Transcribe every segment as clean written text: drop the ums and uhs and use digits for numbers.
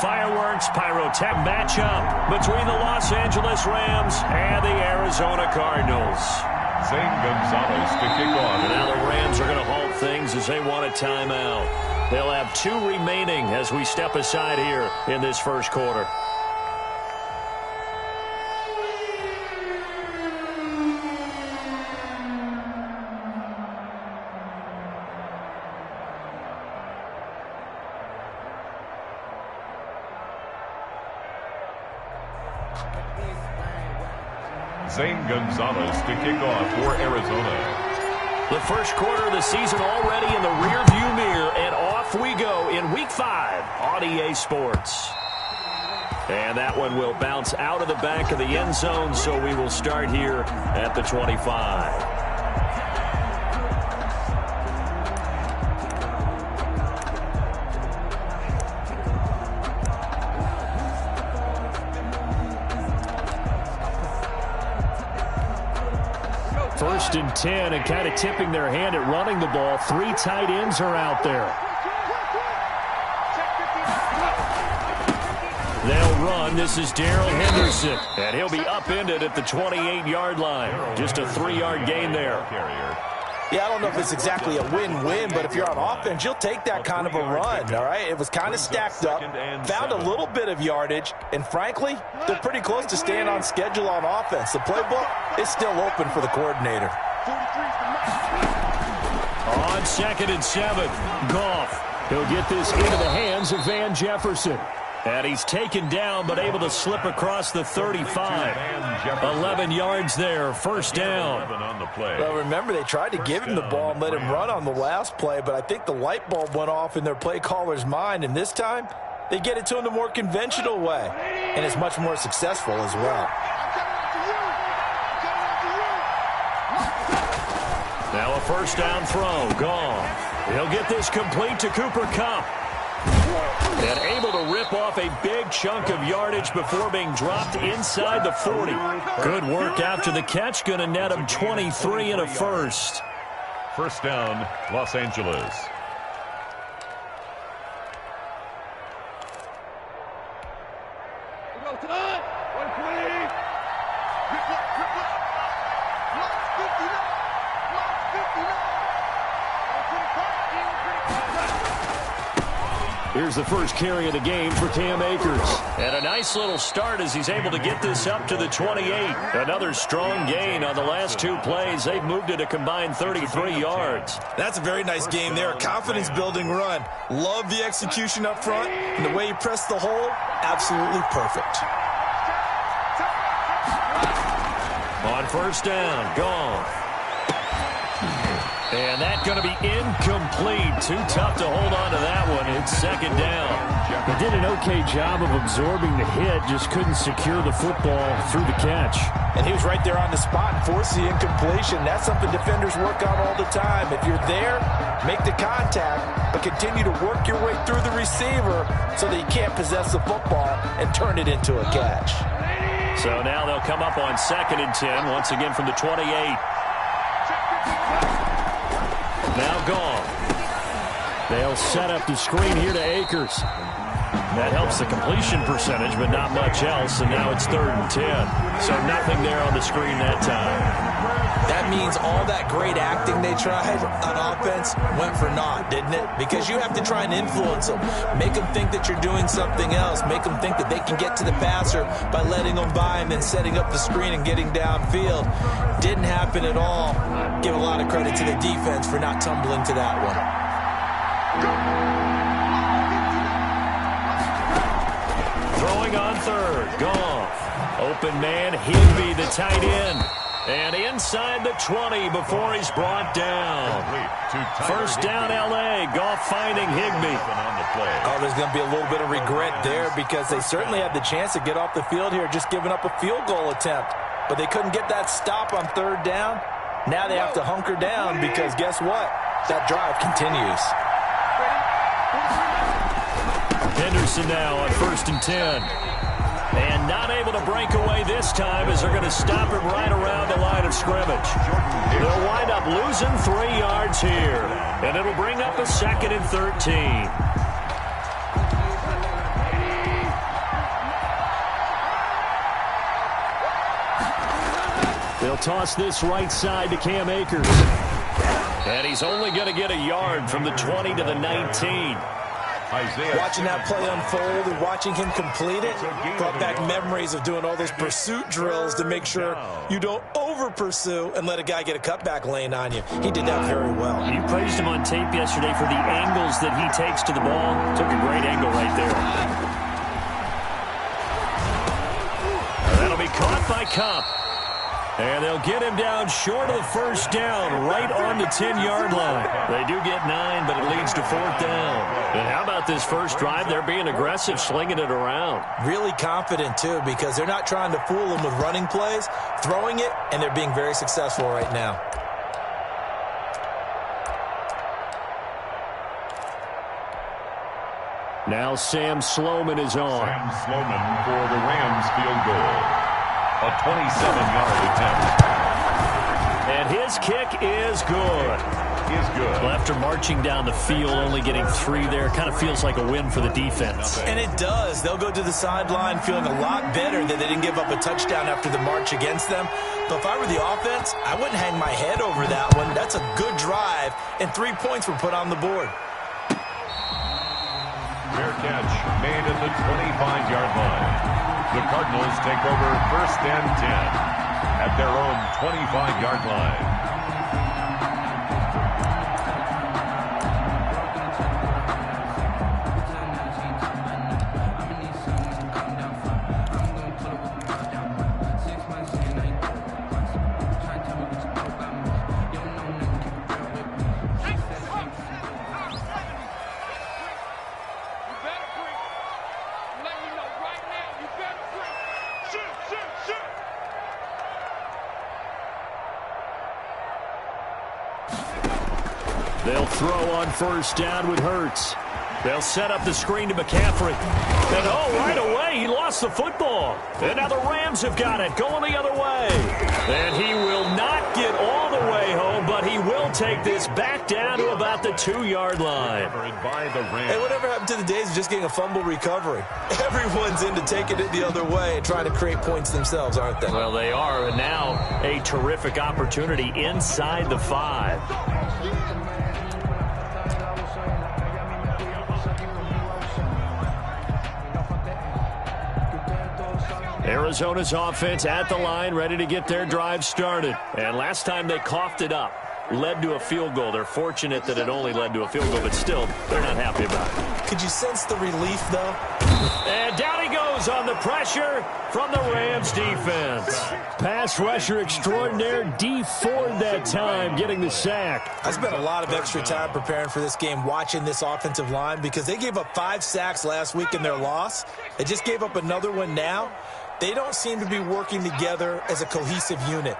fireworks, pyrotech matchup between the Los Angeles Rams and the Arizona Cardinals. Zane Gonzalez to kick off. And now the Rams are going to halt things as they want a timeout. They'll have 2 remaining as we step aside here in this first quarter. Zane Gonzalez to kick off for Arizona. The first quarter of the season already in the rearview mirror, and off we go in Week 5 on EA Sports. And that one will bounce out of the back of the end zone, so we will start here at the 25. First and 10, and kind of tipping their hand at running the ball. 3 tight ends are out there. They'll run. This is Darrell Henderson, and he'll be upended at the 28-yard line. Just a 3-yard gain there. Yeah, I don't know if it's exactly a win-win, but if you're on offense, you'll take that kind of a run, all right? It was kind of stacked up, found a little bit of yardage, and frankly, they're pretty close to staying on schedule on offense. The playbook is still open for the coordinator. On 2nd and 7, Goff. He'll get this into the hands of Van Jefferson. And he's taken down, but able to slip across the 35. 11 yards there, first down. Well, remember, they tried to give him the ball and let him run on the last play, but I think the light bulb went off in their play caller's mind, and this time, they get it to him the more conventional way, and it's much more successful as well. Now a first down throw, Goff. He'll get this complete to Cooper Kupp. And able to rip off a big chunk of yardage before being dropped inside the 40. Good work after the catch. Going to net him 23 and a first. First down, Los Angeles. Here's the first carry of the game for Cam Akers. And a nice little start as he's able to get this up to the 28. Another strong gain on the last 2 plays. They've moved it a combined 33 yards. That's a very nice game there. A confidence-building run. Love the execution up front. And the way he pressed the hole, absolutely perfect. On first down, Goff. And that's going to be incomplete. Too tough to hold on to that one. It's second down. He did an okay job of absorbing the hit, just couldn't secure the football through the catch. And he was right there on the spot and forced the incompletion. That's something defenders work on all the time. If you're there, make the contact, but continue to work your way through the receiver so that you can't possess the football and turn it into a catch. So now they'll come up on 2nd and 10, once again from the 28. Now Goff. They'll set up the screen here to Akers. That helps the completion percentage, but not much else, and now it's 3rd and 10. So nothing there on the screen that time. That means all that great acting they tried on offense went for naught, didn't it? Because you have to try and influence them. Make them think that you're doing something else. Make them think that they can get to the passer by letting them by and then setting up the screen and getting downfield. Didn't happen at all. Give a lot of credit to the defense for not tumbling to that one. Throwing on 3rd, Goff. Open man, Higbee, the tight end. And inside the 20 before he's brought down. First down, L.A. Goff finding Higbee. Oh, there's going to be a little bit of regret there because they certainly had the chance to get off the field here, just giving up a field goal attempt. But they couldn't get that stop on 3rd down. Now they have to hunker down because guess what? That drive continues. Henderson now on 1st and 10. And not able to break away this time as they're going to stop him right around the line of scrimmage. They'll wind up losing 3 yards here. And it'll bring up a 2nd and 13. They'll toss this right side to Cam Akers. And he's only going to get a yard from the 20 to the 19. Watching that play unfold and watching him complete it brought back memories of doing all those pursuit drills to make sure you don't over-pursue and let a guy get a cutback lane on you. He did that very well. You praised him on tape yesterday for the angles that he takes to the ball. Took a great angle right there. That'll be caught by Cup. And they'll get him down short of the first down, right on the 10-yard line. They do get 9, but it leads to 4th down. And how about this first drive? They're being aggressive, slinging it around. Really confident, too, because they're not trying to fool them with running plays, throwing it, and they're being very successful right now. Now Sam Sloman is on. Sam Sloman for the Rams field goal. A 27-yard attempt. And his kick is good. Well, after marching down the field, only getting 3 there, kind of feels like a win for the defense. And it does. They'll go to the sideline feeling a lot better that they didn't give up a touchdown after the march against them. But if I were the offense, I wouldn't hang my head over that one. That's a good drive, and 3 points were put on the board. Fair catch made at the 25-yard line. The Cardinals take over 1st and 10 at their own 25-yard line. They'll throw on first down with Hurts. They'll set up the screen to McCaffrey. And right away, he lost the football. And now the Rams have got it, going the other way. And he will not get all the way home, but he will take this back down to about the 2-yard line. Hey, whatever happened to the days of just getting a fumble recovery? Everyone's into taking it the other way and trying to create points themselves, aren't they? Well, they are, and now a terrific opportunity inside the 5. Arizona's offense at the line, ready to get their drive started. And last time they coughed it up, led to a field goal. They're fortunate that it only led to a field goal, but still, they're not happy about it. Could you sense the relief, though? And down he goes on the pressure from the Rams defense. Pass rusher extraordinaire, D Ford that time, getting the sack. I spent a lot of extra time preparing for this game, watching this offensive line, because they gave up 5 sacks last week in their loss. They just gave up another one now. They don't seem to be working together as a cohesive unit.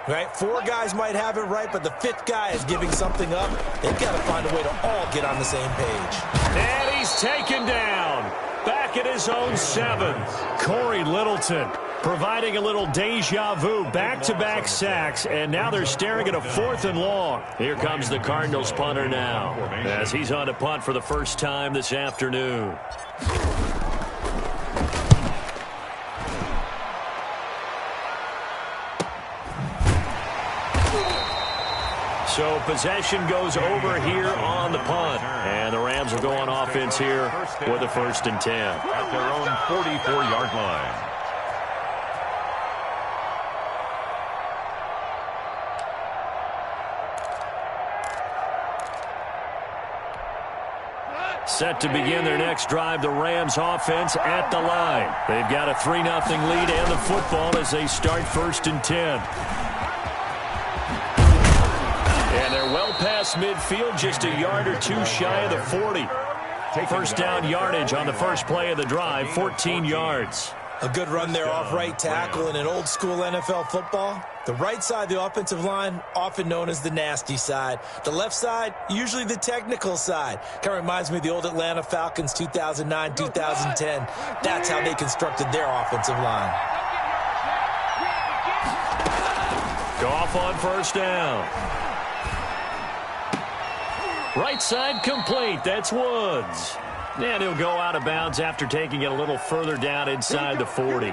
Right? 4 guys might have it right, but the 5th guy is giving something up. They've got to find a way to all get on the same page. And he's taken down. Back at his own 7. Corey Littleton providing a little deja vu. Back-to-back sacks, and now they're staring at a 4th and long. Here comes the Cardinals punter now, as he's on to punt for the first time this afternoon. So possession goes over here on the punt. And the Rams will go on offense here with a 1st and 10. At their own 44-yard line. Set to begin their next drive, the Rams offense at the line. They've got a 3-0 lead and the football as they start 1st and 10. And they're well past midfield, just a yard or 2 shy of the 40. First down yardage on the first play of the drive, 14 yards. A good run there off right tackle in an old-school NFL football. The right side of the offensive line, often known as the nasty side. The left side, usually the technical side. Kind of reminds me of the old Atlanta Falcons 2009, 2010. That's how they constructed their offensive line. Goff on first down. Right side complete. That's Woods. And he'll go out of bounds after taking it a little further down inside the 40.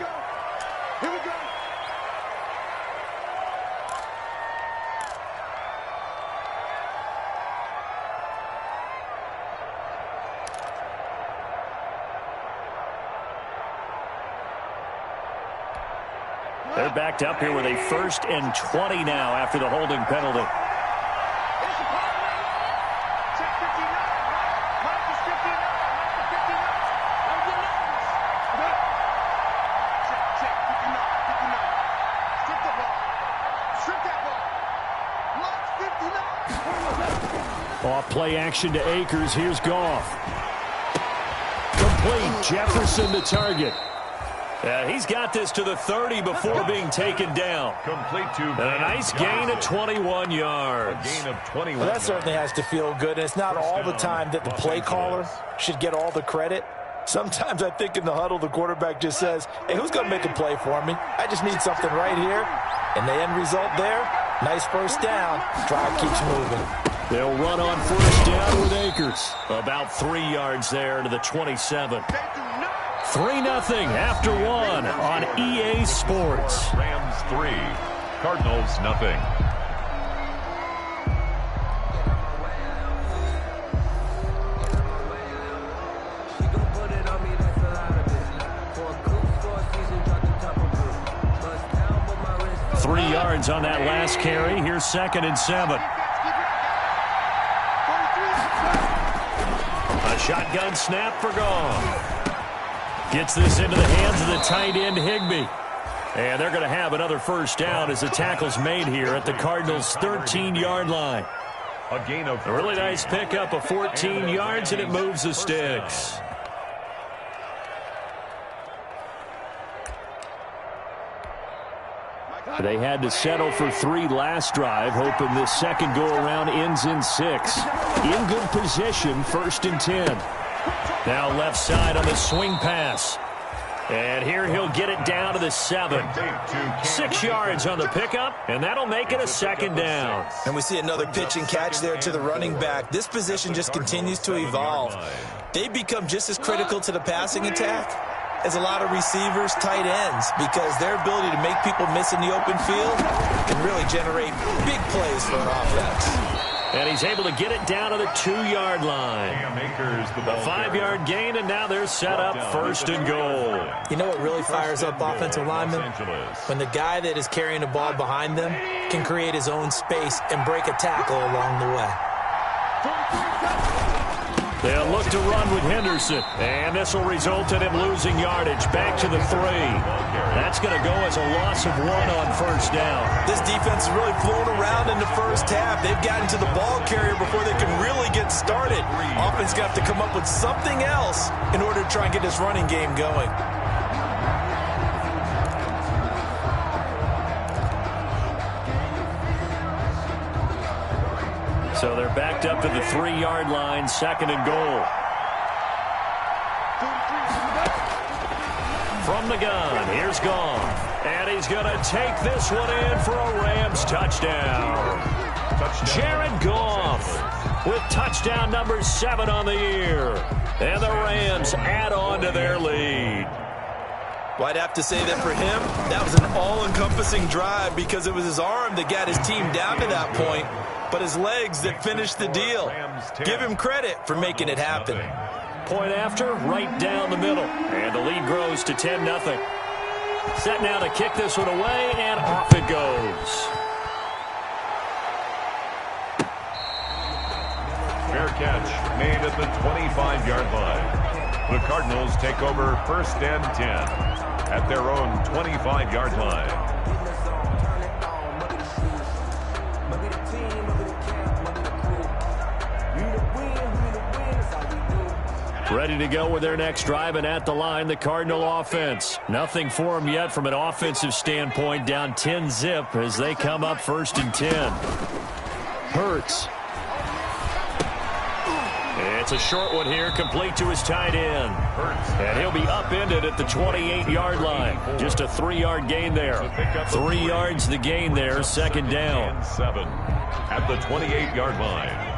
They're backed up here with a 1st and 20 now after the holding penalty. Off play action to Akers. Here's Goff. Complete. Jefferson the target. He's got this to the 30 before being taken down. Complete to And a nice gain of 21 yards. A gain of 21. Well, that certainly has to feel good. And it's not all the time that the play caller should get all the credit. Sometimes I think in the huddle, the quarterback just says, hey, who's going to make a play for me? I just need something right here. And the end result there, nice first down. Drive keeps moving. They'll run on first down with Akers. About 3 yards there to the 27. 3-0 after 1 on EA Sports. Rams 3, Cardinals nothing. Three yards on that last carry. Here's 2nd and 7. A shotgun snap for Goff. Gets this into the hands of the tight end, Higbee. And they're going to have another first down as the tackle's made here at the Cardinals' 13-yard line. A gain of a really nice pickup of 14 yards, and it moves the sticks. They had to settle for 3 last drive, hoping this second go-around ends in 6. In good position, 1st and 10. Now left side on the swing pass. And here he'll get it down to the 7. 6 yards on the pickup, and that'll make it a 2nd down. And we see another pitch and catch there to the running back. This position just continues to evolve. They become just as critical to the passing attack as a lot of receivers, tight ends, because their ability to make people miss in the open field can really generate big plays for an offense. And he's able to get it down to the 2-yard line. A 5-yard gain, and now they're set up 1st and goal. You know what really fires up offensive linemen? When the guy that is carrying the ball behind them can create his own space and break a tackle along the way. They'll look to run with Henderson, and this will result in him losing yardage back to the 3. That's going to go as a loss of 1 on first down. This defense is really flown around in the first half. They've gotten to the ball carrier before they can really get started. Offense got to come up with something else in order to try and get this running game going. So they're backed up to the 3-yard line, 2nd and goal. From the gun, here's Goff. And he's going to take this one in for a Rams touchdown. Jared Goff with touchdown number 7 on the year. And the Rams add on to their lead. Well, I'd have to say that for him, that was an all-encompassing drive because it was his arm that got his team down to that point, but his legs that finished the deal. Give him credit for making it happen. Point after, right down the middle. And the lead grows to 10-0. Set now to kick this one away, and off it goes. Fair catch made at the 25-yard line. The Cardinals take over 1st and 10 at their own 25-yard line. Ready to go with their next drive, and at the line, the Cardinal offense. Nothing for them yet from an offensive standpoint, down 10-0 as they come up 1st and 10. Hurts. It's a short one here, complete to his tight end. And he'll be upended at the 28-yard line. Just a 3-yard gain there. 3 yards the gain there, 2nd down. 7 at the 28-yard line.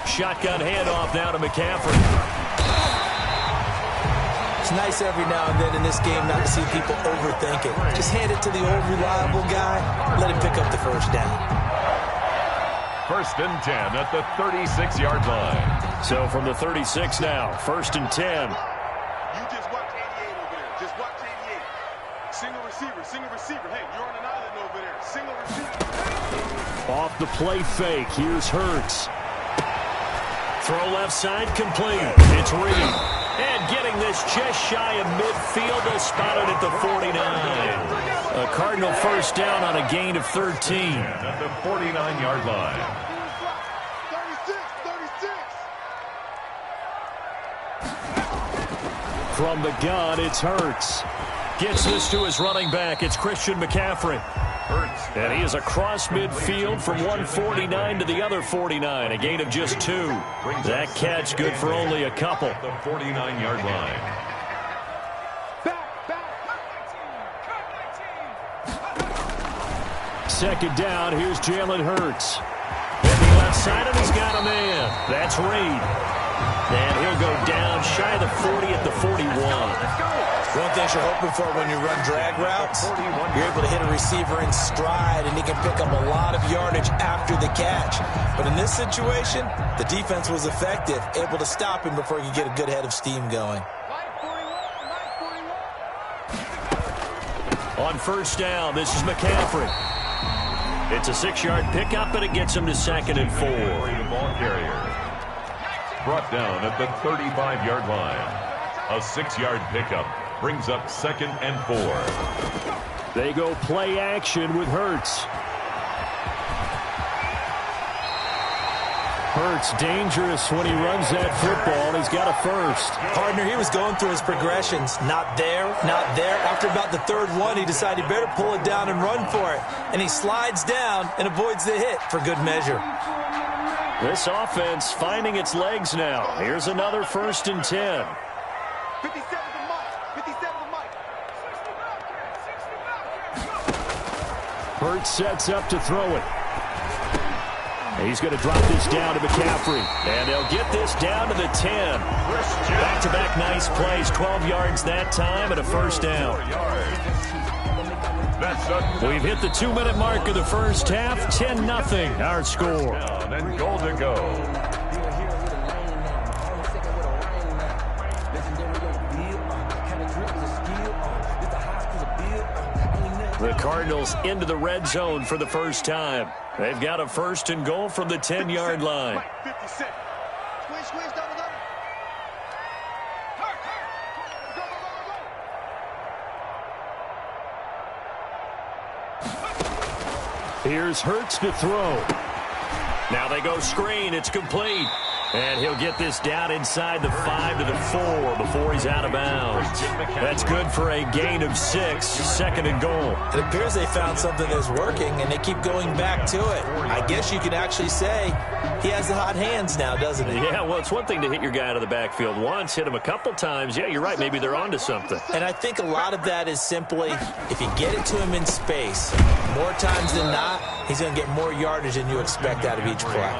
Shotgun handoff now to McCaffrey. It's nice every now and then in this game not to see people overthink it. Just hand it to the old reliable guy. Let him pick up the first down. 1st and 10 at the 36-yard line. So from the 36 now, 1st and 10. single receiver. Hey, you're on an island over there. Single receiver. Off the play fake. Here's Hurts. Throw left side complete. It's Reed. And getting this just shy of midfield. They'll spot it at the 49. A Cardinal first down on a gain of 13. At the 49-yard line. 36. From the gun, it's Hurts. Gets this to his running back. It's Christian McCaffrey. And he is across midfield from 149 to the other 49. A gain of just 2. That catch good for only a couple. The 49-yard line. Second down, here's Jalen Hurts. And the left side, and he's got a man. That's Reed. And he'll go down shy of the 40 at the 41. One thing you're hoping for when you run drag routes, you're able to hit a receiver in stride, and he can pick up a lot of yardage after the catch. But in this situation, the defense was effective, able to stop him before he could get a good head of steam going. On first down, this is McCaffrey. It's a 6-yard pickup, and it gets him to 2nd and 4. The ball carrier. Brought down at the 35-yard line. A 6-yard pickup brings up 2nd and 4. They go play action with Hurts. Hurts dangerous when he runs that football. He's got a first. Partner, he was going through his progressions. Not there, not there. After about the 3rd one, he decided he better pull it down and run for it. And he slides down and avoids the hit for good measure. This offense finding its legs now. Here's another 1st and 10. 57 to Mike. 57 to Mike. Hurts sets up to throw it. He's going to drop this down to McCaffrey. And they'll get this down to the 10. Back-to-back nice plays. 12 yards that time and a first down. We've hit the 2-minute mark of the first half. 10-0 our score. And goal to go. The Cardinals into the red zone for the first time. They've got a 1st and goal from the 10-yard line. 56. Squeeze, double. Here's Hurts to throw. Now they go screen. It's complete. And he'll get this down inside the 5 to the 4 before he's out of bounds. That's good for a gain of 6, 2nd and goal. It appears they found something that's working, and they keep going back to it. I guess you could actually say he has the hot hands now, doesn't he? Yeah, well, it's one thing to hit your guy out of the backfield once, hit him a couple times. Yeah, you're right. Maybe they're onto something. And I think a lot of that is simply if you get it to him in space, more times than not, he's going to get more yardage than you expect out of each play.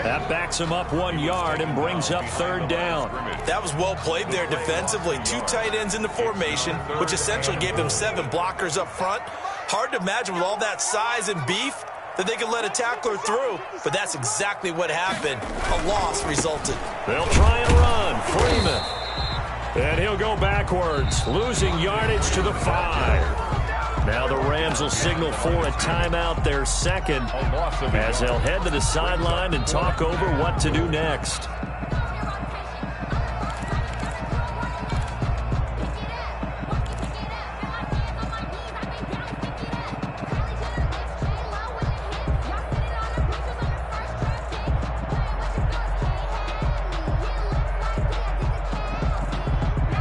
That backs him up 1 yard and brings up 3rd down. That was well played there defensively. 2 tight ends in the formation, which essentially gave them 7 blockers up front. Hard to imagine with all that size and beef that they could let a tackler through, but that's exactly what happened. A loss resulted. They'll try and run. Freeman. And he'll go backwards, losing yardage to the 5. Now the Rams will signal for a timeout, their 2nd, as they'll head to the sideline and talk over what to do next.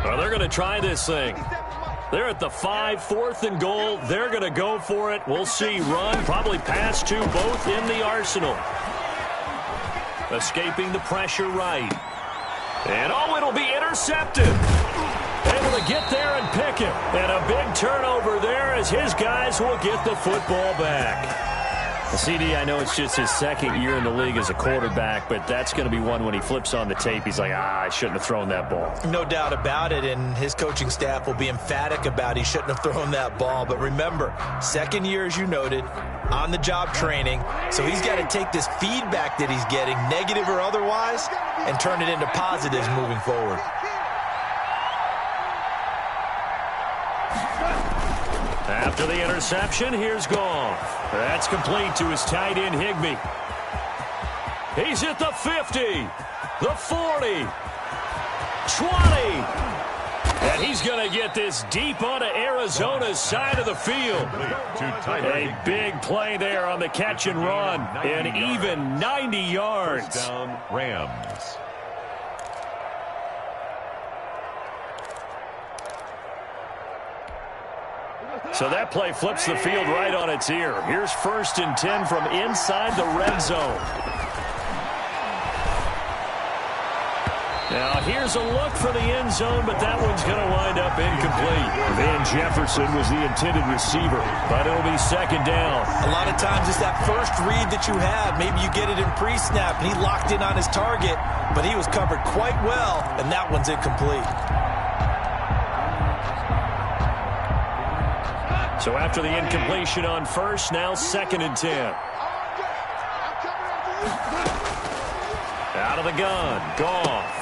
Well, they're going to try this thing. They're at the 5, 4th and goal. They're going to go for it. We'll see. Run, probably pass to both in the arsenal. Escaping the pressure right. And, oh, it'll be intercepted. Able to get there and pick it. And a big turnover there as his guys will get the football back. CD, I know it's just his 2nd year in the league as a quarterback, but that's going to be one when he flips on the tape. He's like, I shouldn't have thrown that ball. No doubt about it, and his coaching staff will be emphatic about he shouldn't have thrown that ball. But remember, 2nd year, as you noted, on-the-job training, so he's got to take this feedback that he's getting, negative or otherwise, and turn it into positives moving forward. After the interception, here's Goff. That's complete to his tight end, Higbee. He's at the 50, the 40, 20. And he's going to get this deep onto Arizona's side of the field. A big play there on the catch and run. And even 90 yards. First down, Rams. So that play flips the field right on its ear. Here's 1st and 10 from inside the red zone. Now, here's a look for the end zone, but that one's going to wind up incomplete. Van Jefferson was the intended receiver, but it'll be 2nd down. A lot of times it's that first read that you have. Maybe you get it in pre-snap, and he locked in on his target, but he was covered quite well, and that one's incomplete. So after the incompletion on 1st, now 2nd and 10. Out of the gun, Goff.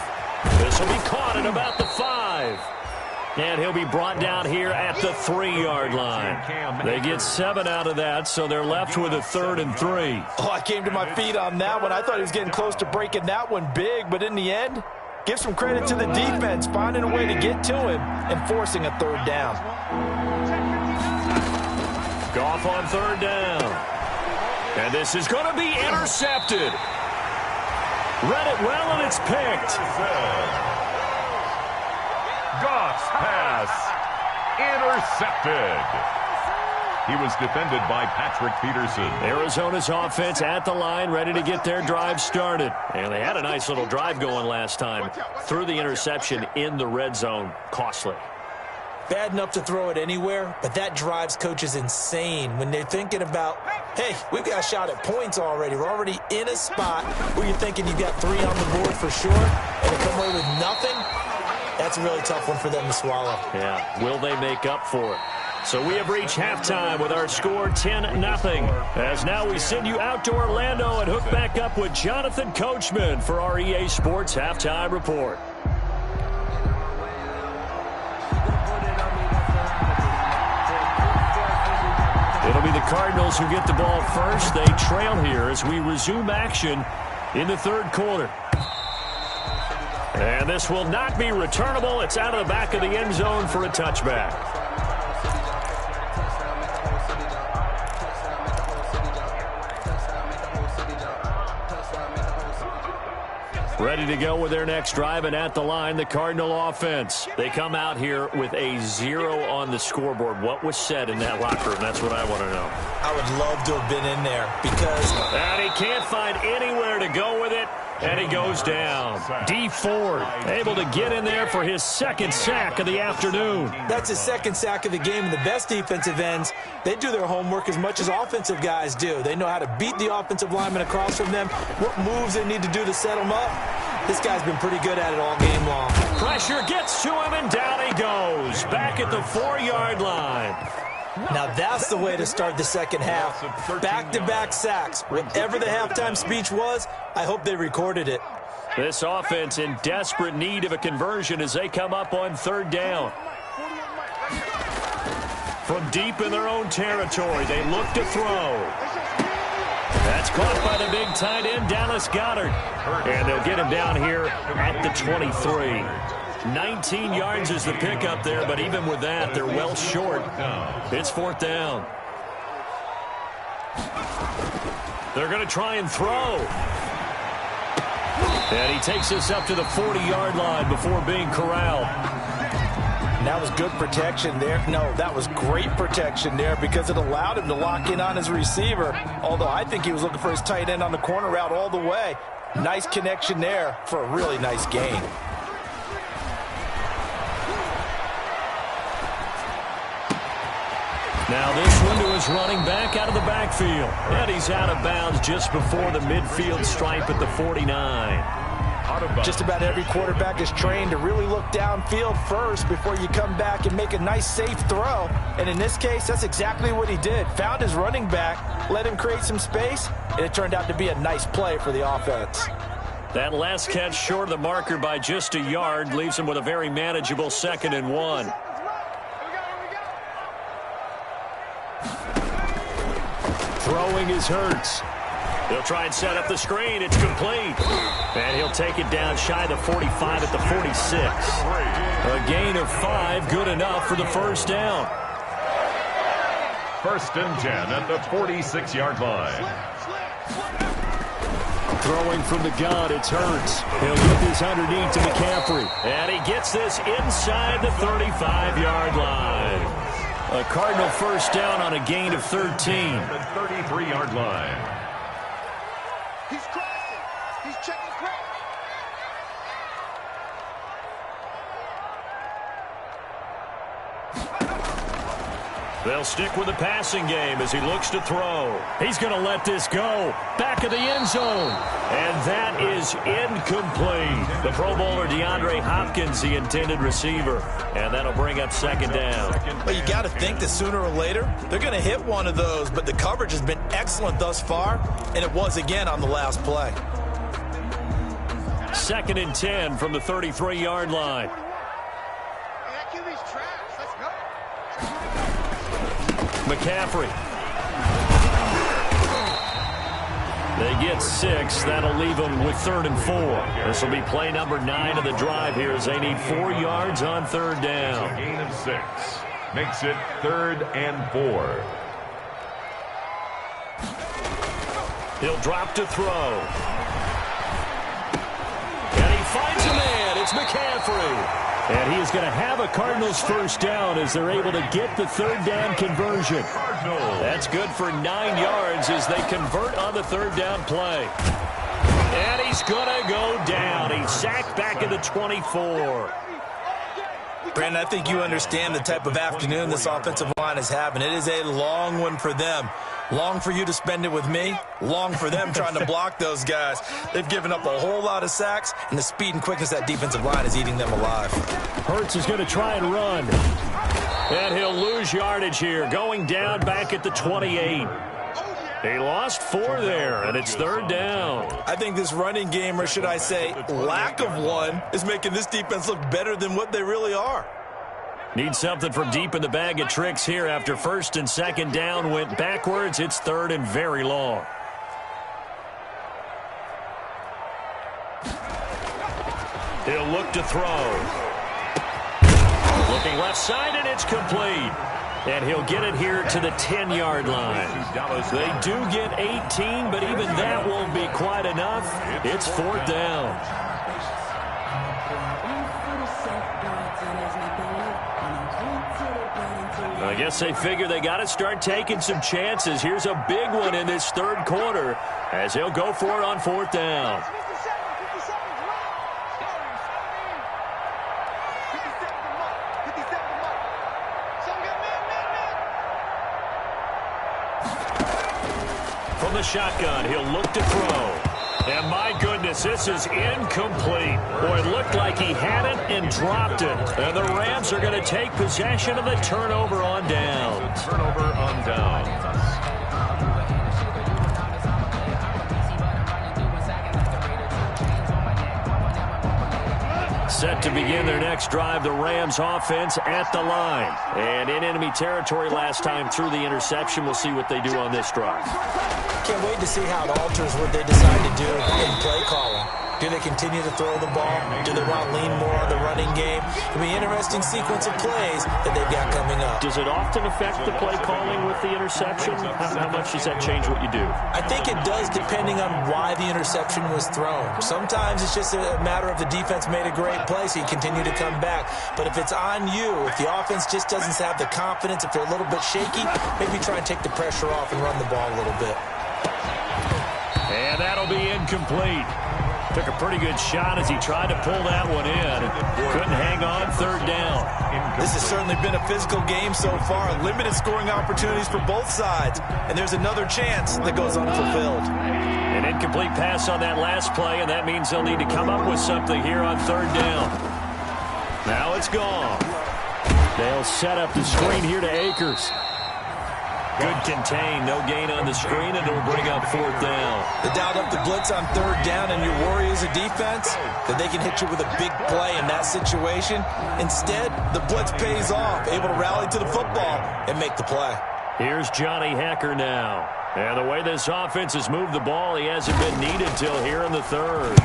This will be caught at about the 5. And he'll be brought down here at the 3-yard line. They get 7 out of that, so they're left with a 3rd and 3. Oh, I came to my feet on that one. I thought he was getting close to breaking that one big, but in the end, give some credit to the defense, finding a way to get to him and forcing a 3rd down. Goff on 3rd down. And this is going to be intercepted. Read it well, and it's picked. Goff's pass intercepted. He was defended by Patrick Peterson. Arizona's offense at the line, ready to get their drive started. And they had a nice little drive going last time. Threw the interception in the red zone. Costly. Bad enough to throw it anywhere, but that drives coaches insane when they're thinking about, hey, we've got a shot at points already. We're already in a spot where you're thinking you've got 3 on the board for sure, and to come away with nothing, that's a really tough one for them to swallow. Yeah, will they make up for it? So we have reached halftime with our score 10-0. As now we send you out to Orlando and hook back up with Jonathan Coachman for our EA Sports Halftime Report. It'll be the Cardinals who get the ball first. They trail here as we resume action in the 3rd quarter. And this will not be returnable. It's out of the back of the end zone for a touchback. Ready to go with their next drive, and at the line, the Cardinal offense. They come out here with a 0 on the scoreboard. What was said in that locker room? That's what I want to know. I would love to have been in there because... And he can't find anywhere to go with it, and he goes down. D Ford able to get in there for his 2nd sack of the afternoon. That's his 2nd sack of the game, and the best defensive ends, they do their homework as much as offensive guys do. They know how to beat the offensive lineman across from them, what moves they need to do to set them up. This guy's been pretty good at it all game long. Pressure gets to him, and down he goes. Back at the 4-yard line. Now that's the way to start the second half. Back-to-back sacks. Whatever the halftime speech was, I hope they recorded it. This offense in desperate need of a conversion as they come up on 3rd down. From deep in their own territory, they look to throw. That's caught by the big tight end, Dallas Goedert. And they'll get him down here at the 23. 19 yards is the pickup there, but even with that, they're well short. It's 4th down. They're going to try and throw. And he takes us up to the 40-yard line before being corralled. That was good protection there. No, that was great protection there because it allowed him to lock in on his receiver. Although I think he was looking for his tight end on the corner route all the way. Nice connection there for a really nice gain. Now this one to his running back out of the backfield. And he's out of bounds just before the midfield stripe at the 49. Just about every quarterback is trained to really look downfield first before you come back and make a nice, safe throw. And in this case, that's exactly what he did. Found his running back, let him create some space, and it turned out to be a nice play for the offense. That last catch short of the marker by just a yard leaves him with a very manageable 2nd and 1. throwing is Hurts. He'll try and set up the screen. It's complete. And he'll take it down shy of the 45 at the 46. A gain of 5, good enough for the first down. 1st and 10 at the 46-yard line. Throwing from the gun, it's Hurts. He'll get this underneath to McCaffrey. And he gets this inside the 35-yard line. A Cardinal first down on a gain of 13. The 33-yard line. He's crossing. He's checking crack. They'll stick with the passing game as he looks to throw. He's going to let this go. Back of the end zone. And that is incomplete. The Pro Bowler DeAndre Hopkins, the intended receiver. And that'll bring up 2nd down. Well, you got to think that sooner or later, they're going to hit one of those. But the coverage has been excellent thus far. And it was again on the last play. 2nd and 10 from the 33-yard line. And that QB's trash. Let's go. McCaffrey. They get 6. That'll leave them with 3rd and 4. This will be play number 9 of the drive here as they need 4 yards on 3rd down. A gain of 6. Makes it 3rd and 4. He'll drop to throw. And he finds a man. It's McCaffrey. And he is going to have a Cardinals first down as they're able to get the 3rd down conversion. That's good for 9 yards as they convert on the 3rd down play. And he's going to go down. He's sacked back at the 24. Brandon, I think you understand the type of afternoon this offensive line is having. It is a long one for them. Long for you to spend it with me. Long for them trying to block those guys. They've given up a whole lot of sacks, and the speed and quickness of that defensive line is eating them alive. Hurts is going to try and run. And he'll lose yardage here, going down back at the 28. He lost 4 there, and it's 3rd down. I think this running game, or should I say lack of one, is making this defense look better than what they really are. Need something from deep in the bag of tricks here after 1st and 2nd down went backwards. It's 3rd and very long. He'll look to throw. Looking left side, and it's complete. And he'll get it here to the 10-yard line. They do get 18, but even that won't be quite enough. It's 4th down. I guess they figure they got to start taking some chances. Here's a big one in this 3rd quarter as he'll go for it on 4th down. From the shotgun, he'll look to throw. And my goodness, this is incomplete. Boy, it looked like he had it and dropped it. And the Rams are going to take possession of the turnover on down. Turnover on down. Set to begin their next drive, the Rams offense at the line. And in enemy territory last time through the interception. We'll see what they do on this drive. Can't wait to see how it alters what they decide to do in play calling. Do they continue to throw the ball? Do they want to lean more on the running game? It'll be an interesting sequence of plays that they've got coming up. Does it often affect the play calling with the interception? How much does that change what you do? I think it does depending on why the interception was thrown. Sometimes it's just a matter of the defense made a great play, so you continue to come back. But if it's on you, if the offense just doesn't have the confidence, if they're a little bit shaky, maybe try and take the pressure off and run the ball a little bit. And that'll be incomplete. Took a pretty good shot as he tried to pull that one in. Couldn't hang on 3rd down. This has certainly been a physical game so far. Limited scoring opportunities for both sides. And there's another chance that goes unfulfilled. An incomplete pass on that last play, and that means they'll need to come up with something here on 3rd down. Now it's gone. They'll set up the screen here to Akers. Good contain, no gain on the screen, and it'll bring up 4th down. They dialed up the blitz on 3rd down, and your worry as a defense that they can hit you with a big play in that situation. Instead, the blitz pays off, able to rally to the football and make the play. Here's Johnny Hekker now. And the way this offense has moved the ball, he hasn't been needed till here in the third.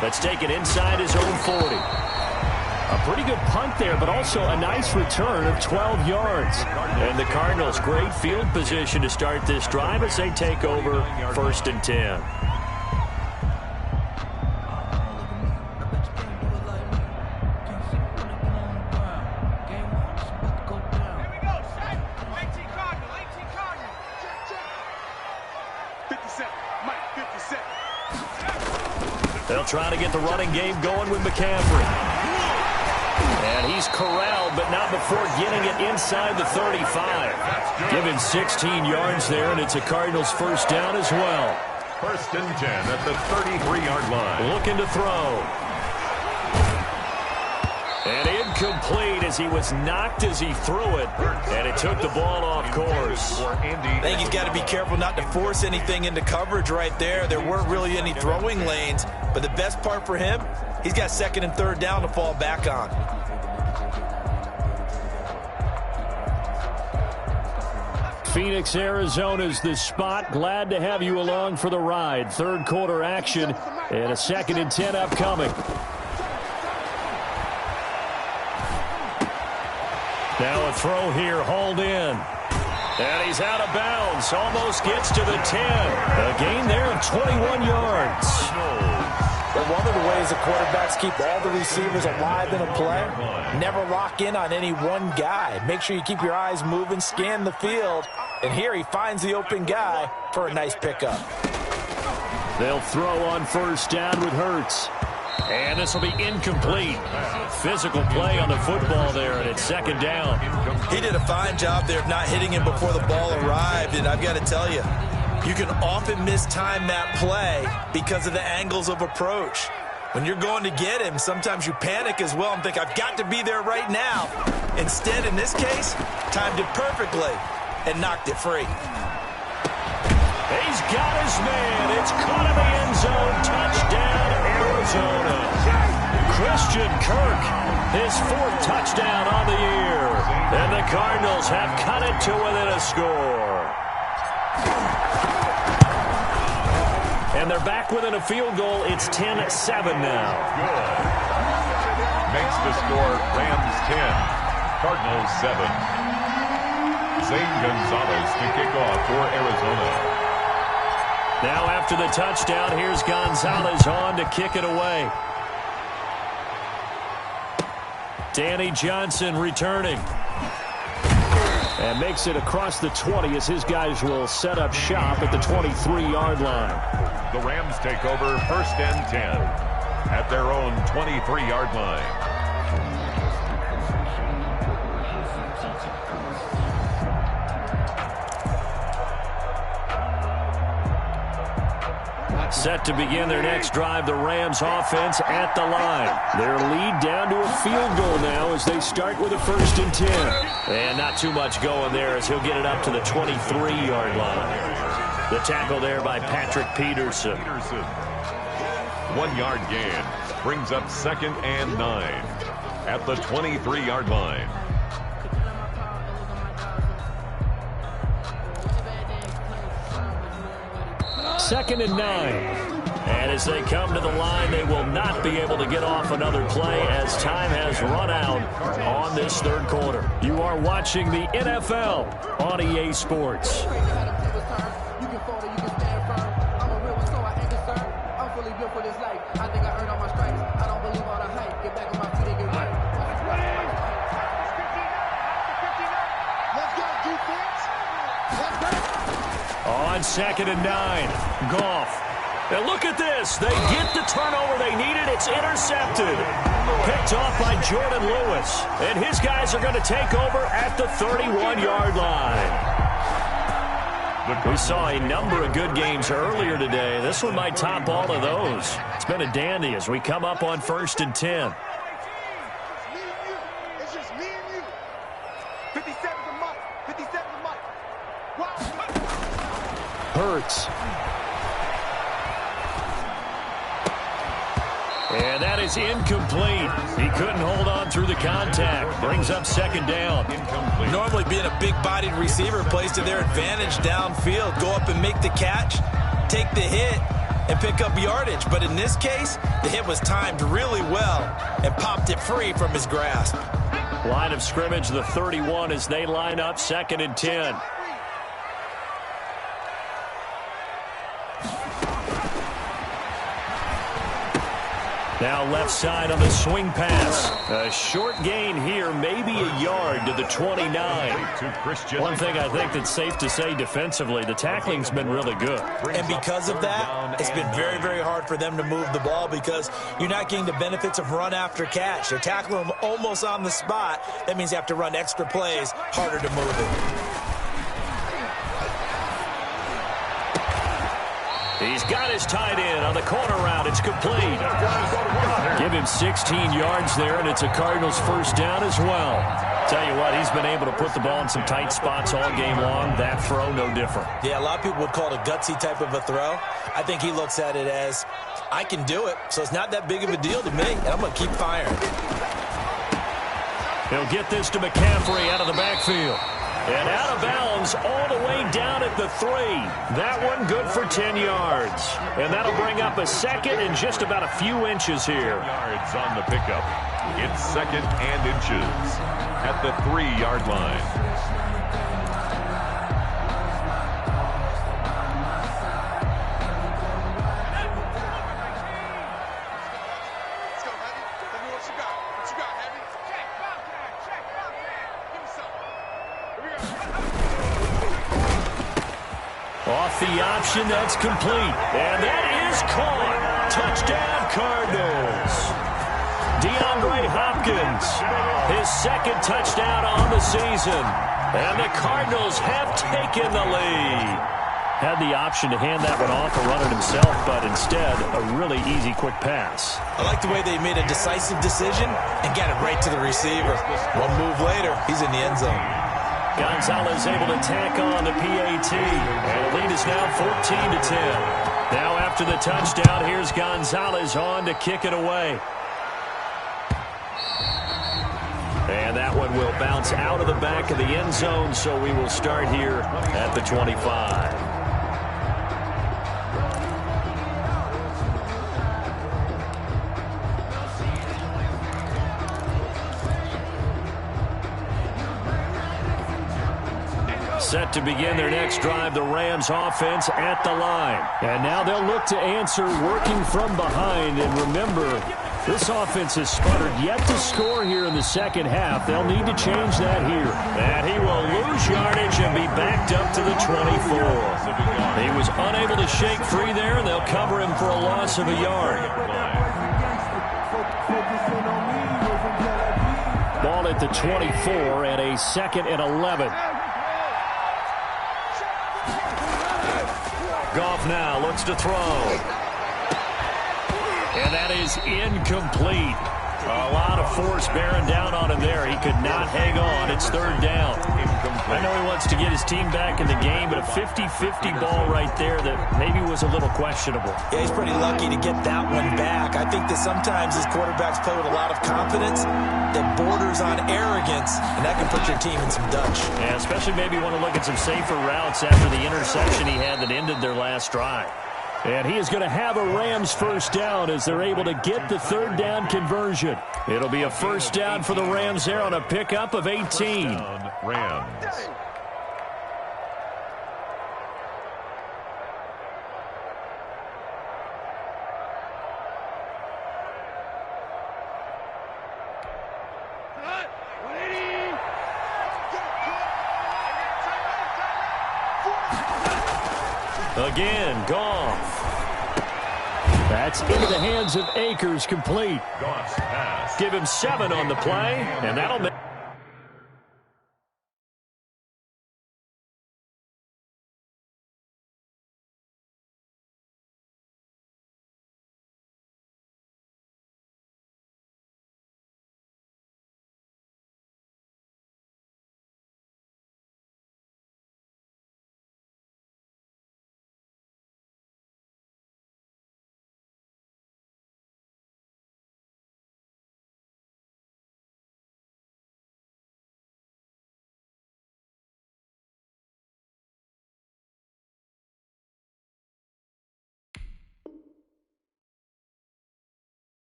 Let's take it inside his own 40. A pretty good punt there, but also a nice return of 12 yards. And the Cardinals, great field position to start this drive as they take over 1st and 10. They'll try to get the running game going with McCaffrey. And he's corralled, but not before getting it inside the 35. Given 16 yards there, and it's a Cardinals first down as well. 1st and 10 at the 33-yard line. Looking to throw. And incomplete as he was knocked as he threw it. And it took the ball off course. I think he's got to be careful not to force anything into coverage right there. There weren't really any throwing lanes. But the best part for him, he's got 2nd and 3rd down to fall back on. Phoenix, Arizona's the spot. Glad to have you along for the ride. 3rd quarter action and a 2nd and 10 upcoming. Now a throw here, hauled in. And he's out of bounds. Almost gets to the 10. A gain there of 21 yards. But one of the ways the quarterbacks keep all the receivers alive in a play, never lock in on any one guy. Make sure you keep your eyes moving, scan the field. And here he finds the open guy for a nice pickup. They'll throw on 1st down with Hurts. And this will be incomplete. Physical play on the football there, and it's 2nd down. He did a fine job there of not hitting him before the ball arrived, and I've got to tell you, you can often mistime that play because of the angles of approach. When you're going to get him, sometimes you panic as well and think, I've got to be there right now. Instead, in this case, timed it perfectly and knocked it free. He's got his man. It's caught in the end zone. Touchdown, Arizona. Christian Kirk, his 4th touchdown on the year. And the Cardinals have cut it to within a score. And they're back within a field goal. It's 10-7 now. Good. Makes the score Rams 10, Cardinals 7. Zane Gonzalez to kick off for Arizona. Now after the touchdown, here's Gonzalez on to kick it away. Danny Johnson returning. And makes it across the 20 as his guys will set up shop at the 23-yard line. The Rams take over 1st and 10 at their own 23-yard line. Set to begin their next drive, the Rams offense at the line. Their lead down to a field goal now as they start with a 1st and 10. And not too much going there as he'll get it up to the 23-yard line. The tackle there by Patrick Peterson. 1 yard gain brings up 2nd and 9 at the 23-yard line. Second and 9. And as they come to the line, they will not be able to get off another play as time has run out on this 3rd quarter. You are watching the NFL on EA Sports. On 2nd and 9, Goff. Now look at this. They get the turnover they needed. It's intercepted. Picked off by Jordan Lewis. And his guys are going to take over at the 31-yard line. We saw a number of good games earlier today. This one might top all of those. It's been a dandy as we come up on 1st and 10. It's just me and you. 57's a Mike. 57's a Mike. Wow. Hurts. And that is incomplete. He couldn't hold on through the contact. Brings up second down. Incomplete. Normally being a big-bodied receiver plays to their advantage downfield. Go up and make the catch, take the hit, and pick up yardage. But in this case, the hit was timed really well and popped it free from his grasp. Line of scrimmage, the 31 as they line up, 2nd and 10. Now left side on the swing pass. A short gain here, maybe a yard to the 29. One thing I think that's safe to say defensively, the tackling's been really good. And because of that, it's been very, very hard for them to move the ball because you're not getting the benefits of run after catch. They're tackling them almost on the spot. That means you have to run extra plays, harder to move it. He's got his tight end on the corner route. It's complete. Give him 16 yards there, and it's a Cardinals first down as well. Tell you what, he's been able to put the ball in some tight spots all game long. That throw, no different. Yeah, a lot of people would call it a gutsy type of a throw. I think he looks at it as, I can do it, so it's not that big of a deal to me, and I'm going to keep firing. He'll get this to McCaffrey out of the backfield. And out of bounds all the way down at the 3. That one good for 10 yards. And that'll bring up a second and just about a few inches here. Yards on the pickup. It's 2nd and inches at the 3-yard line. Off the option, that's complete. And that is caught. Touchdown, Cardinals. DeAndre Hopkins, his 2nd touchdown on the season. And the Cardinals have taken the lead. Had the option to hand that one off or run it himself, but instead, a really easy, quick pass. I like the way they made a decisive decision and got it right to the receiver. One move later, he's in the end zone. Gonzalez able to tack on the PAT. And the lead is now 14-10. Now after the touchdown, here's Gonzalez on to kick it away. And that one will bounce out of the back of the end zone, so we will start here at the 25. Set to begin their next drive, the Rams offense at the line. And now they'll look to answer working from behind. And remember, this offense has sputtered yet to score here in the second half. They'll need to change that here. And he will lose yardage and be backed up to the 24. He was unable to shake free there, and they'll cover him for a loss of a yard. Ball at the 24 and a 2nd and 11. Goff now looks to throw. And that is incomplete. A lot of force bearing down on him there. He could not hang on. It's 3rd down. I know he wants to get his team back in the game, but a 50-50 ball right there that maybe was a little questionable. Yeah, he's pretty lucky to get that one back. I think that sometimes his quarterbacks play with a lot of confidence that borders on arrogance, and that can put your team in some Dutch. Yeah, especially maybe want to look at some safer routes after the interception he had that ended their last drive. And he is going to have a Rams first down as they're able to get the 3rd down conversion. It'll be a first down for the Rams there on a pickup of 18. Rams. Again, Goff. That's into the hands of Akers, complete. Goff's pass. Give him 7 on the play, and that'll make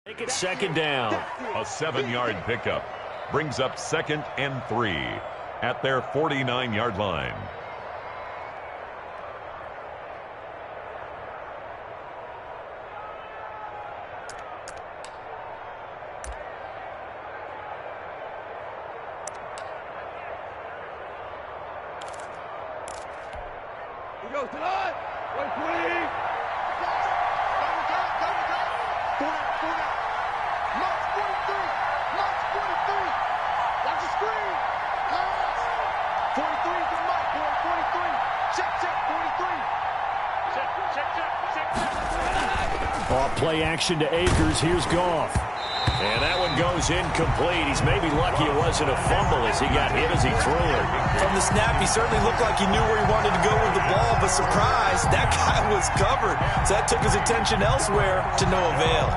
Make it second down. A 7-yard pickup brings up 2nd and 3 at their 49-yard line. Here goes to line. 120. March 43. March 43. Watch the screen. 43 to Mike. 43. Check, 43. Check. Off play action to Akers. Here's Goff. And that one goes incomplete. He's maybe lucky it wasn't a fumble as he got hit as he threw it. From the snap, he certainly looked like he knew where he wanted to go with the ball, but surprise, that guy was covered. So that took his attention elsewhere to no avail.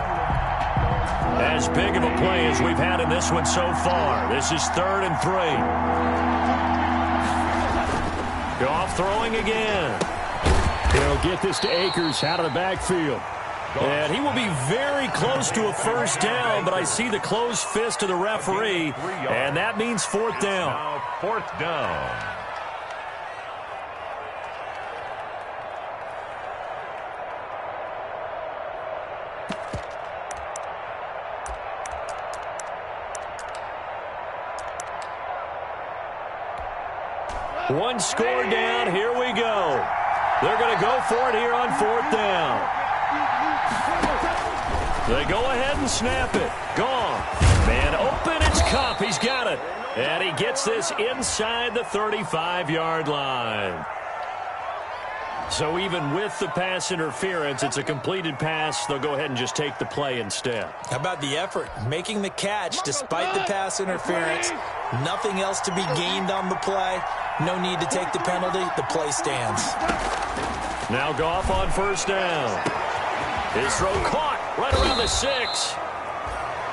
As big of a play as we've had in this one so far. This is 3rd and 3. Goff throwing again. He'll get this to Akers out of the backfield. And he will be very close to a first down, but I see the closed fist of the referee, and that means 4th down. Now 4th down. One score down. Here we go. They're going to go for it here on 4th down. They go ahead and snap it. Gone. Man open. It's Cup. He's got it. And he gets this inside the 35-yard line. So even with the pass interference, it's a completed pass. They'll go ahead and just take the play instead. How about the effort? Making the catch despite the pass interference. Nothing else to be gained on the play. No need to take the penalty. The play stands. Now Goff on 1st down. His throw caught right around the 6.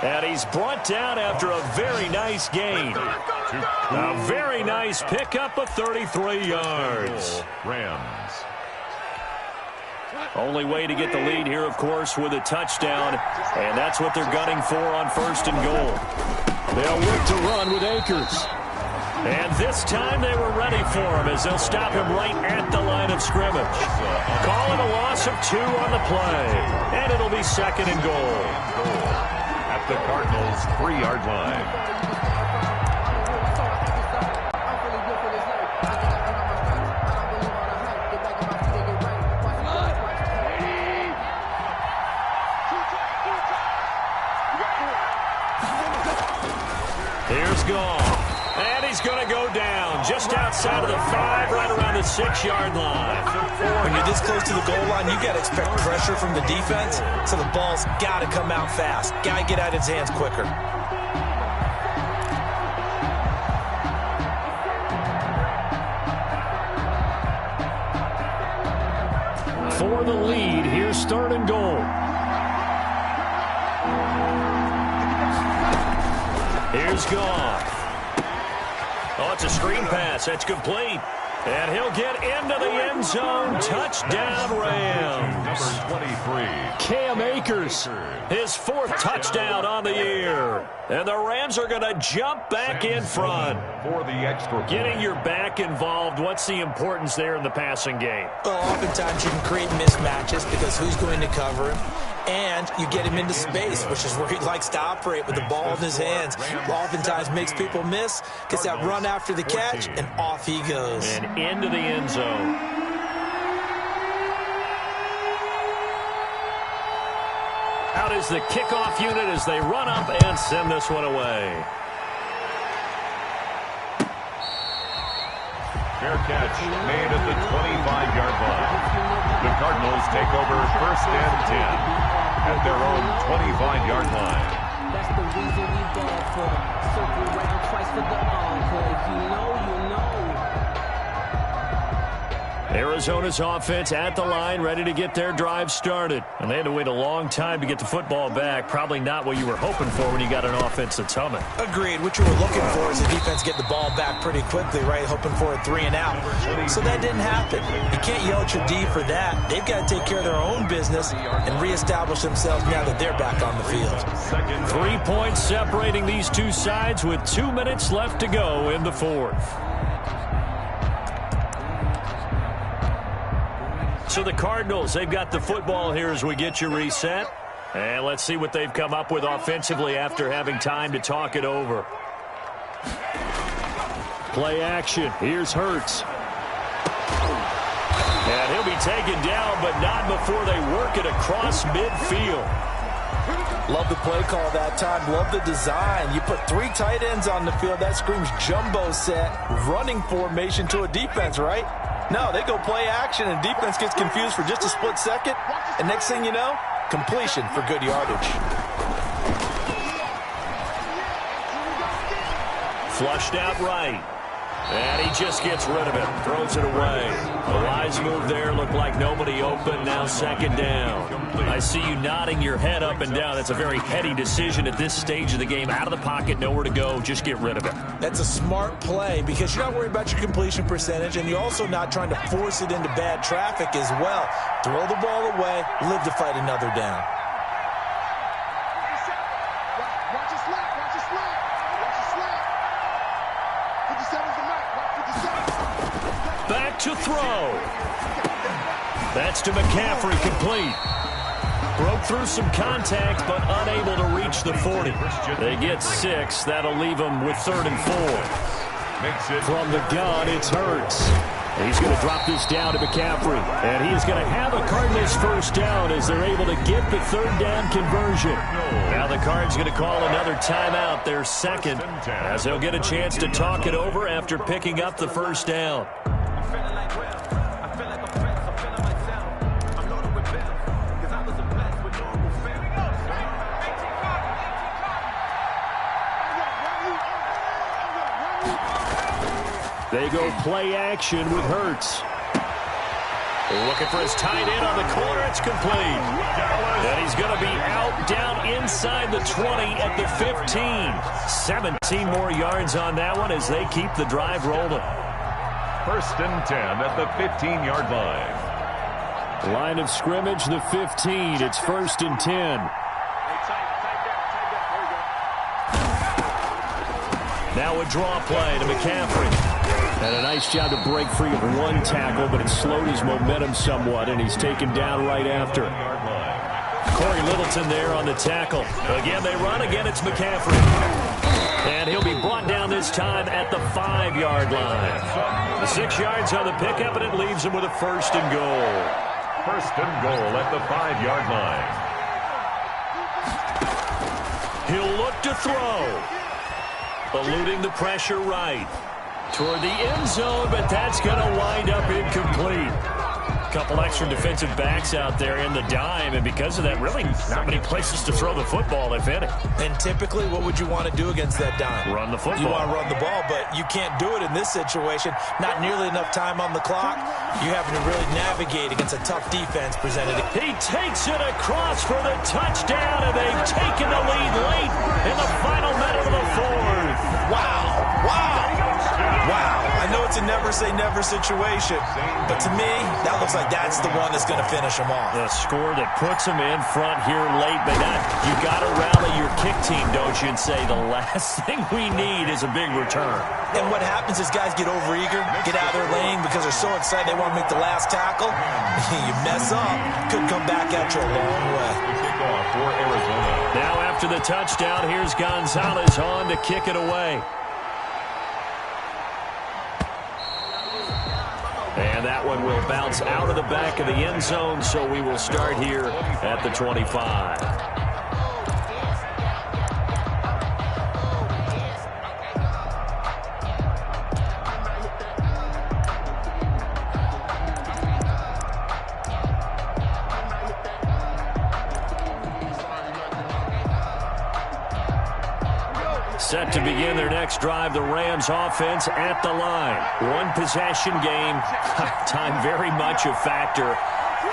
And he's brought down after a very nice gain. A very nice pickup of 33 yards. Rams. Only way to get the lead here, of course, with a touchdown. And that's what they're gunning for on 1st and goal. They'll look to run with Akers. And this time they were ready for him as they'll stop him right at the line of scrimmage. Call it a loss of 2 on the play. And it'll be 2nd and goal. At the Cardinals' 3-yard line. Here's Goff. And he's going to go down just outside of the 5, right around the 6-yard line. When you're this close to the goal line, you got to expect pressure from the defense, so the ball's got to come out fast. Got to get out of his hands quicker. For the lead, here's 3rd and goal. Here's Goff. Oh, it's a screen pass. That's complete. And he'll get into the end zone. Touchdown, Rams. Number 23. Cam Akers, his 4th touchdown on the year. And the Rams are going to jump back in front. For the extra point. Getting your back involved, what's the importance there in the passing game? Well, oftentimes you can create mismatches because who's going to cover him? And you get him into space, which is where he likes to operate with the ball in his hands. Oftentimes makes people miss, gets that run after the catch, and off he goes. And into the end zone. Out is the kickoff unit as they run up and send this one away. Fair catch made at the 25-yard line. The Cardinals take over 1st and 10 at their own 25-yard line. That's the reason we ball for. Circle around twice for the encore. You know. Arizona's offense at the line, ready to get their drive started. And they had to wait a long time to get the football back. Probably not what you were hoping for when you got an offense that's humming. Agreed. What you were looking for is the defense get the ball back pretty quickly, right? Hoping for a 3 and out. So that didn't happen. You can't yell at your D for that. They've got to take care of their own business and reestablish themselves now that they're back on the field. 3 points separating these two sides with 2 minutes left to go in the fourth. So the Cardinals, they've got the football here as we get you reset. And let's see what they've come up with offensively after having time to talk it over. Play action. Here's Hurts. And he'll be taken down, but not before they work it across midfield. Love the play call that time. Love the design. You put 3 tight ends on the field. That screams jumbo set, running formation to a defense, right? No, they go play action, and defense gets confused for just a split second. And next thing you know, completion for good yardage. Flushed out right. And he just gets rid of it. Throws it away. The wise move there. Looked like nobody open. Now second down. I see you nodding your head up and down. That's a very heady decision at this stage of the game. Out of the pocket, nowhere to go. Just get rid of it. That's a smart play because you're not worried about your completion percentage, and you're also not trying to force it into bad traffic as well. Throw the ball away. Live to fight another down. Watch your slap. Watch your slap. Watch your slap. 57's the mark. Watch 57. Back to throw. That's to McCaffrey, complete. Broke through some contact, but unable to reach the 40. They get 6. That'll leave them with 3rd and 4. From the gun, it's Hurts. He's going to drop this down to McCaffrey. And he's going to have a Cardinals first down as they're able to get the 3rd down conversion. Now the Cards going to call another timeout, their second, as they'll get a chance to talk it over after picking up the first down. They go play action with Hurts. Looking for his tight end on the corner. It's complete. And he's going to be out down inside the 20 at the 15. 17 more yards on that one as they keep the drive rolling. 1st and 10 at the 15-yard line. Line of scrimmage, the 15. It's 1st and 10. Now a draw play to McCaffrey. And a nice job to break free of one tackle, but it slowed his momentum somewhat, and he's taken down right after. Corey Littleton there on the tackle. Again, they run. Again, it's McCaffrey. And he'll be brought down this time at the 5-yard line. The 6 yards on the pickup, and it leaves him with a 1st and goal. 1st and goal at the 5-yard line. He'll look to throw. Eluding the pressure right. Toward the end zone, but that's going to wind up incomplete. A couple extra defensive backs out there in the dime, and because of that, really not many places to throw the football, if any. And typically, what would you want to do against that dime? Run the football. You want to run the ball, but you can't do it in this situation. Not nearly enough time on the clock. You having to really navigate against a tough defense presented. He takes it across for the touchdown, and they've taken the lead late in the final minute of the 4th. Wow. Wow. Wow. I know it's a never-say-never situation, but to me, that looks like that's the one that's going to finish them off. The score that puts them in front here late, but you got to rally your kick team, don't you, and say the last thing we need is a big return. And what happens is guys get overeager, get out of their lane because they're so excited they want to make the last tackle. You mess up, could come back at you a long way. Now after the touchdown, here's Gonzalez on to kick it away. And that one will bounce out of the back of the end zone, so we will start here at the 25. Set to begin their next drive, the Rams offense at the line. One possession game. Time very much a factor.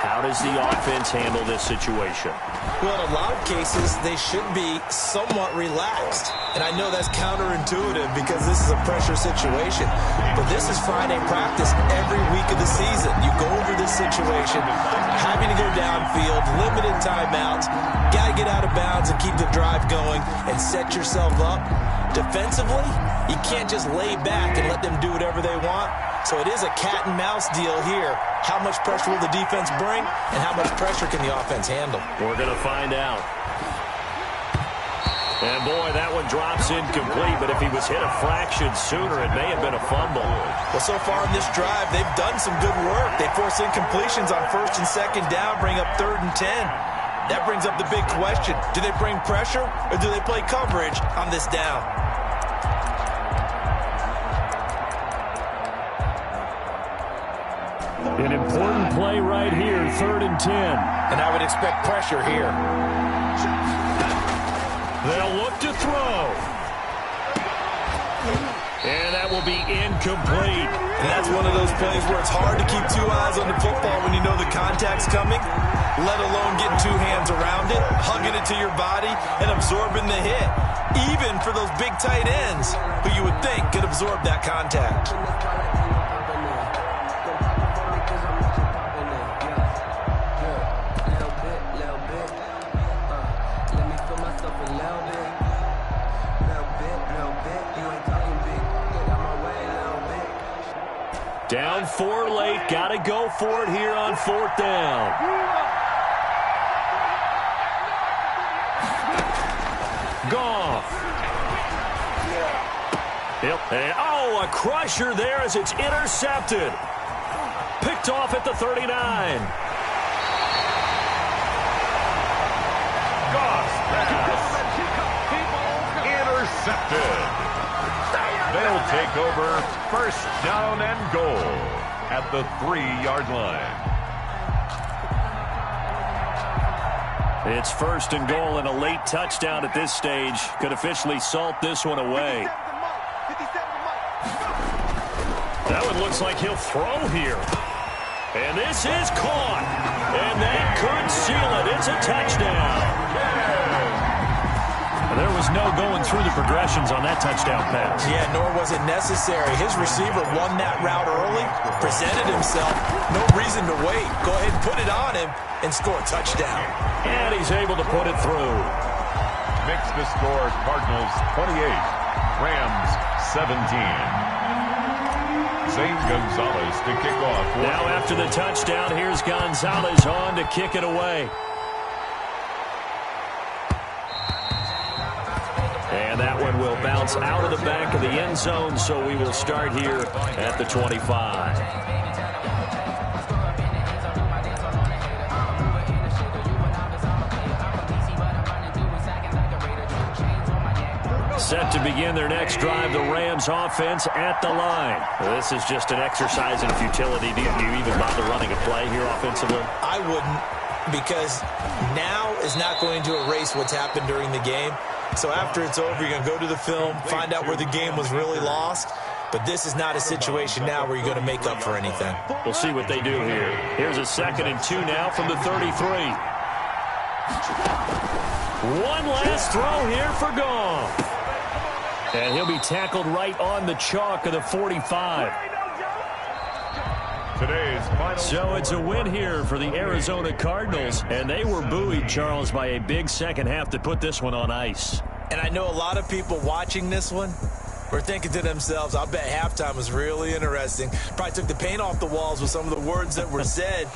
How does the offense handle this situation? Well, in a lot of cases, they should be somewhat relaxed. And I know that's counterintuitive because this is a pressure situation. But this is Friday practice every week of the season. You go over this situation, having to go downfield, limited timeouts, got to get out of bounds and keep the drive going and set yourself up. Defensively, you can't just lay back and let them do whatever they want. So it is a cat and mouse deal here. How much pressure will the defense bring, and how much pressure can the offense handle? We're going to find out. And, boy, that one drops incomplete, but if he was hit a fraction sooner, it may have been a fumble. Well, so far in this drive, they've done some good work. They force incompletions on 1st and 2nd down, bring up 3rd and 10. That brings up the big question. Do they bring pressure, or do they play coverage on this down? An important play right here, 3rd and 10. And I would expect pressure here. They'll look to throw. And that will be incomplete. And that's one of those plays where it's hard to keep 2 eyes on the football when you know the contact's coming, let alone getting 2 hands around it, hugging it to your body, and absorbing the hit. Even for those big tight ends who you would think could absorb that contact. Down 4 late. Got to go for it here on 4th down. Goff. Oh, a crusher there as it's intercepted. Picked off at the 39. Goff's pass. Intercepted. They'll take over 1st down and goal at the 3-yard line. It's 1st and goal and a late touchdown at this stage. Could officially salt this one away. That one looks like he'll throw here. And this is caught. And that could seal it. It's a touchdown. There was no going through the progressions on that touchdown pass. Yeah, nor was it necessary. His receiver won that route early, presented himself. No reason to wait. Go ahead and put it on him and score a touchdown. And he's able to put it through. Makes the score Cardinals 28, Rams 17. Zane Gonzalez to kick off. Now after the touchdown, here's Gonzalez on to kick it away. And that one will bounce out of the back of the end zone, so we will start here at the 25. Set to begin their next drive, the Rams offense at the line. This is just an exercise in futility. Do you even bother running a play here offensively? I wouldn't, because now is not going to erase what's happened during the game. So after it's over, you're going to go to the film, find out where the game was really lost. But this is not a situation now where you're going to make up for anything. We'll see what they do here. Here's a 2nd and 2 now from the 33. One last throw here for Goff. And he'll be tackled right on the chalk of the 45. Today's final. So it's a win here for the Arizona Cardinals, and they were buoyed, Charles, by a big second half to put this one on ice. And I know a lot of people watching this one were thinking to themselves, I'll bet halftime was really interesting. Probably took the paint off the walls with some of the words that were said.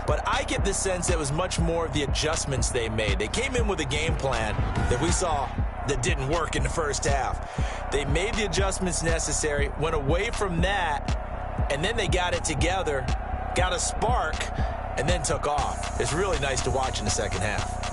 But I get the sense it was much more of the adjustments they made. They came in with a game plan that we saw that didn't work in the first half. They made the adjustments necessary, went away from that, and then they got it together, got a spark, and then took off. It's really nice to watch in the second half.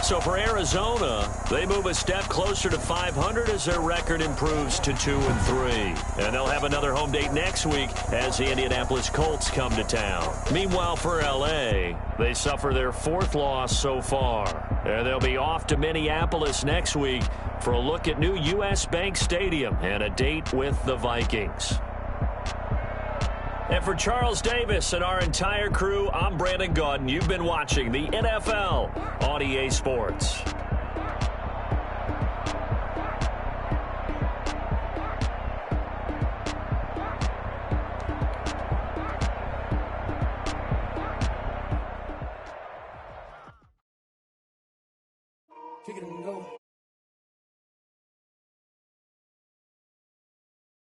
So for Arizona, they move a step closer to 500 as their record improves to 2-3. And they'll have another home date next week as the Indianapolis Colts come to town. Meanwhile, for L.A., they suffer their 4th loss so far. And they'll be off to Minneapolis next week for a look at new U.S. Bank Stadium and a date with the Vikings. And for Charles Davis and our entire crew, I'm Brandon Gaudin. You've been watching the NFL on EA Sports. Kick it and go.